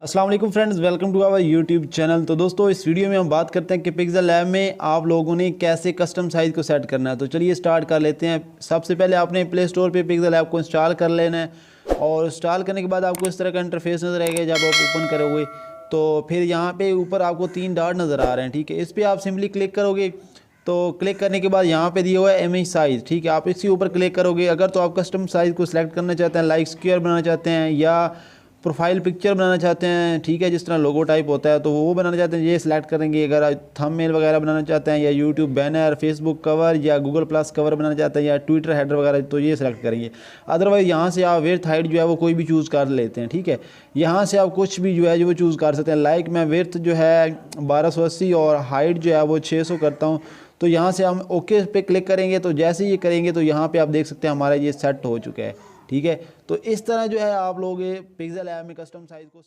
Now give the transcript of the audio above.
अस्सलाम वालेकुम friends, welcome to our YouTube channel. तो दोस्तों इस वीडियो में हम बात करते हैं कि पिक्सल लैब में आप लोगों ने कैसे कस्टम साइज़ को सेट करना है। तो चलिए स्टार्ट कर लेते हैं। सबसे पहले आपने प्ले स्टोर पे पिक्सल लैब को इंस्टॉल कर लेना है और इंस्टॉल करने के बाद आपको इस तरह का इंटरफेस नज़र आएगा। जब आप ओपन करोगे तो फिर यहाँ पे ऊपर आपको 3 डॉट नज़र आ रहे हैं, ठीक है। इस पर आप सिंपली क्लिक करोगे तो क्लिक करने के बाद यहाँ पे दिया हुआ है इमेज साइज़, ठीक है। आप इसी ऊपर क्लिक करोगे। अगर तो आप कस्टम साइज़ को सिलेक्ट करना चाहते हैं, लाइक स्क्वायर बनाना चाहते हैं या प्रोफाइल पिक्चर बनाना चाहते हैं, ठीक है, जिस तरह लोगो टाइप होता है तो वो बनाना चाहते हैं, ये सिलेक्ट करेंगे। अगर थंबनेल वगैरह बनाना चाहते हैं या यूट्यूब बैनर, फेसबुक कवर या गूगल प्लस कवर बनाना चाहते हैं या ट्विटर हेडर वगैरह, तो ये सिलेक्ट करेंगे। अदरवाइज़ यहाँ से आप विड्थ हाइट जो है वो कोई भी चूज़ कर लेते हैं, ठीक है। यहाँ से आप कुछ भी जो है वो चूज़ कर सकते हैं। लाइक मैं विड्थ जो है 1280 और हाइट जो है वो 600 करता हूँ। तो यहाँ से हम ओके पे क्लिक करेंगे। तो जैसे ही ये करेंगे तो यहाँ पे आप देख सकते हैं हमारा ये सेट हो चुका है, ठीक है। तो इस तरह जो है आप लोग पिक्सल ऐप में कस्टम साइज़ को